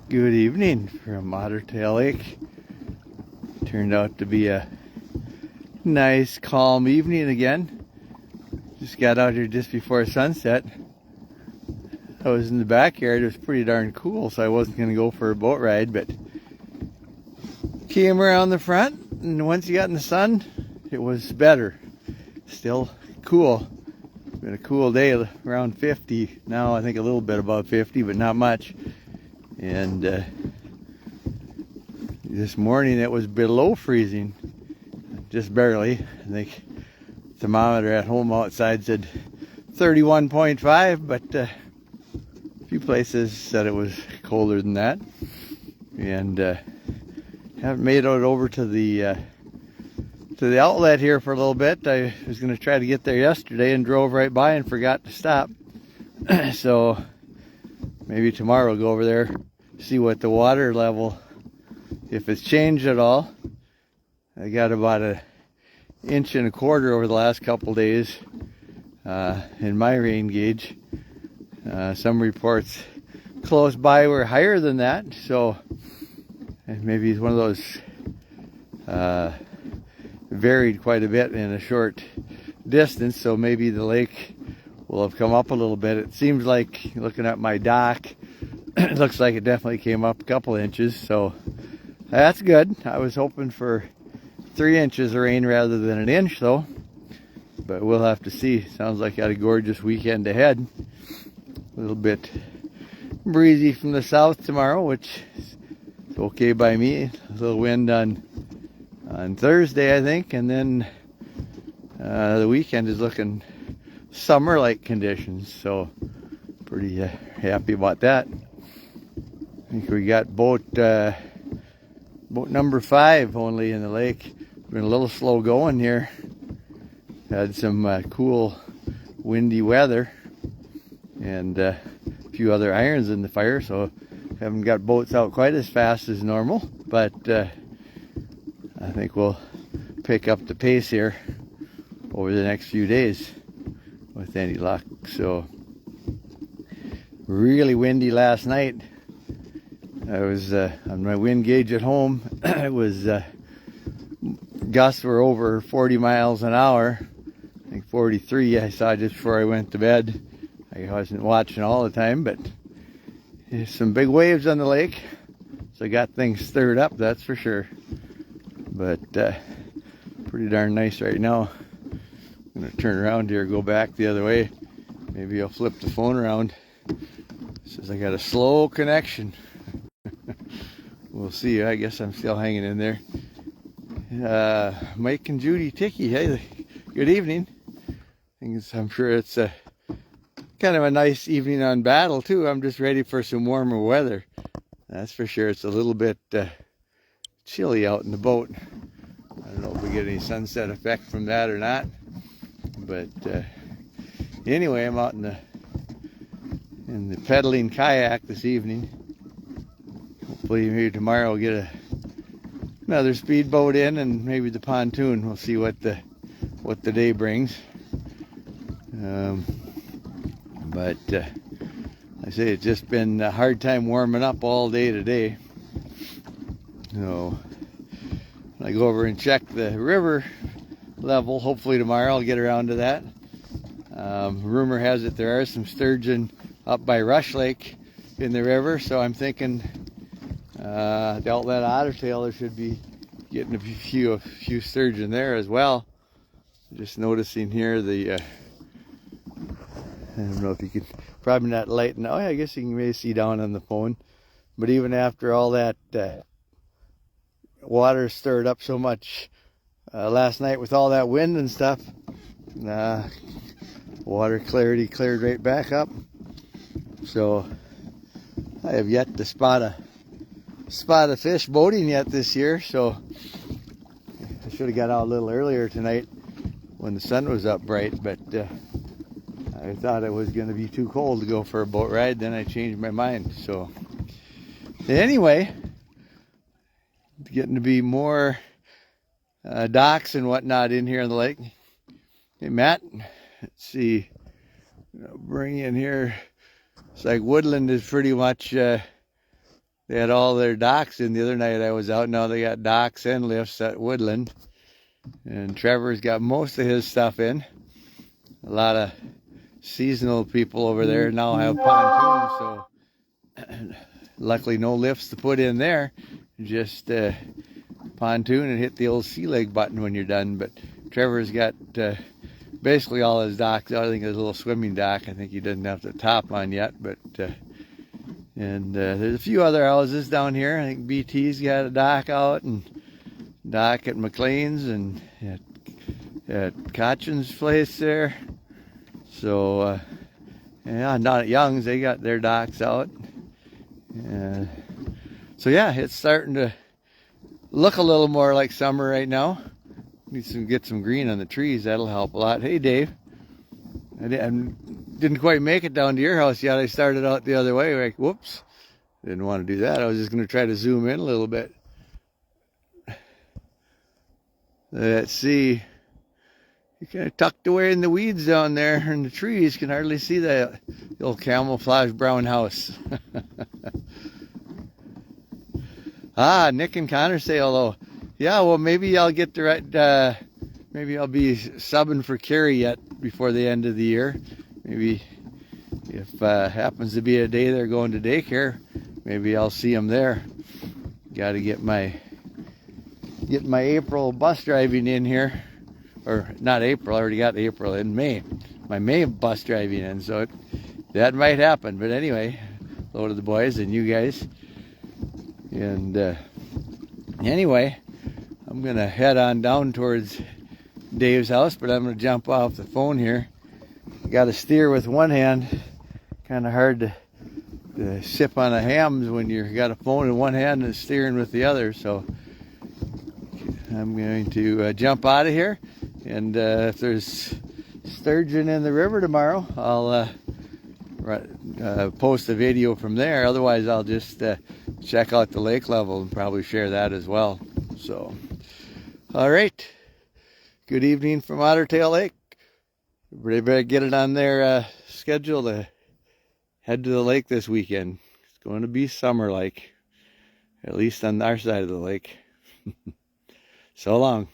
Good evening from Otter Tail Lake. Turned out to be a nice, calm evening again. Just got out here just before sunset. I was in the backyard. It was pretty darn cool, so I wasn't going to go for a boat ride, but came around the front, and once you got in the sun, it was better. Still cool. It's been a cool day, around 50 now. I think a little bit above 50, but not much. And this morning it was below freezing, just barely. I think the thermometer at home outside said 31.5, but a few places said it was colder than that. And haven't made it over to the outlet here for a little bit. I was going to try to get there yesterday and drove right by and forgot to stop. So maybe tomorrow we'll go over there, see what the water level, if it's changed at all. I got about 1.25 inches over the last couple days in my rain gauge. Some reports close by were higher than that, so maybe it's one of those varied quite a bit in a short distance, so maybe the lake will have come up a little bit. It seems like, looking at my dock, it looks like it definitely came up a couple inches, so that's good. I was hoping for 3 inches of rain rather than 1 inch though, but we'll have to see. Sounds like I got a gorgeous weekend ahead. A little bit breezy from the south tomorrow, which is okay by me. A little wind on Thursday, I think, and then the weekend is looking summer-like conditions, so pretty happy about that. I think we got boat number 5 only in the lake. Been a little slow going here. Had some cool windy weather and a few other irons in the fire, so haven't got boats out quite as fast as normal, but I think we'll pick up the pace here over the next few days with any luck. So really windy last night. I was on my wind gauge at home. It was gusts were over 40 miles an hour. I think 43 I saw just before I went to bed. I wasn't watching all the time, but there's some big waves on the lake, so I got things stirred up, that's for sure. But pretty darn nice right now. I'm gonna turn around here, go back the other way. Maybe I'll flip the phone around. It says I got a slow connection. We'll see. I guess I'm still hanging in there. Mike and Judy Ticky, hey, good evening. I'm sure it's kind of a nice evening on Battle too. I'm just ready for some warmer weather. That's for sure. It's a little bit chilly out in the boat. I don't know if we get any sunset effect from that or not. But anyway, I'm out in the pedaling kayak this evening. Hopefully maybe tomorrow we'll get another speedboat in, and maybe the pontoon. We'll see what the day brings. But I say it's just been a hard time warming up all day today. So when I go over and check the river level, hopefully tomorrow I'll get around to that. Rumor has it there are some sturgeon up by Rush Lake in the river, so I'm thinking the outlet Otter Tail there should be getting a few sturgeon there as well. Just noticing here the I don't know if you could, probably not lighten. Oh yeah, I guess you can maybe see down on the phone, but even after all that water stirred up so much last night with all that wind and stuff, water clarity cleared right back up. So I have yet to spot a fish boating yet this year, so I should have got out a little earlier tonight when the sun was up bright, but I thought it was going to be too cold to go for a boat ride. Then I changed my mind. So anyway, getting to be more docks and whatnot in here on the lake. Hey Matt, let's see, bring in here. It's like woodland is pretty much They had all their docks in the other night I was out. Now they got docks and lifts at Woodland. And Trevor's got most of his stuff in. A lot of seasonal people over there now have pontoons, so luckily no lifts to put in there. Just pontoon and hit the old sea leg button when you're done. But Trevor's got basically all his docks. I think there's a little swimming dock. I think he doesn't have the top on yet, but and there's a few other houses down here. I think BT's got a dock out, and dock at McLean's, and at Cochin's place there. So yeah, not at Young's, they got their docks out. So yeah, it's starting to look a little more like summer right now. Need to get some green on the trees. That'll help a lot. Hey, Dave. I didn't quite make it down to your house yet. I started out the other way. Like, whoops. Didn't want to do that. I was just going to try to zoom in a little bit. Let's see. You're kind of tucked away in the weeds down there in the trees. You can hardly see the old camouflage brown house. Ah, Nick and Connor say hello. Yeah, well, maybe I'll get the right, maybe I'll be subbing for Carrie yet before the end of the year. Maybe if happens to be a day they're going to daycare, maybe I'll see them there. Got to get my April bus driving in here. Or not April, I already got April in May. My May bus driving in, so that might happen. But anyway, hello to the boys and you guys. And anyway, I'm going to head on down towards Dave's house, but I'm going to jump off the phone here. Got to steer with one hand. Kind of hard to sip on a hams when you got a phone in one hand and steering with the other. So I'm going to jump out of here. And if there's sturgeon in the river tomorrow, I'll post a video from there. Otherwise, I'll just check out the lake level and probably share that as well. So, all right. Good evening from Otter Tail Lake. Everybody better get it on their schedule to head to the lake this weekend. It's going to be summer-like, at least on our side of the lake. So long.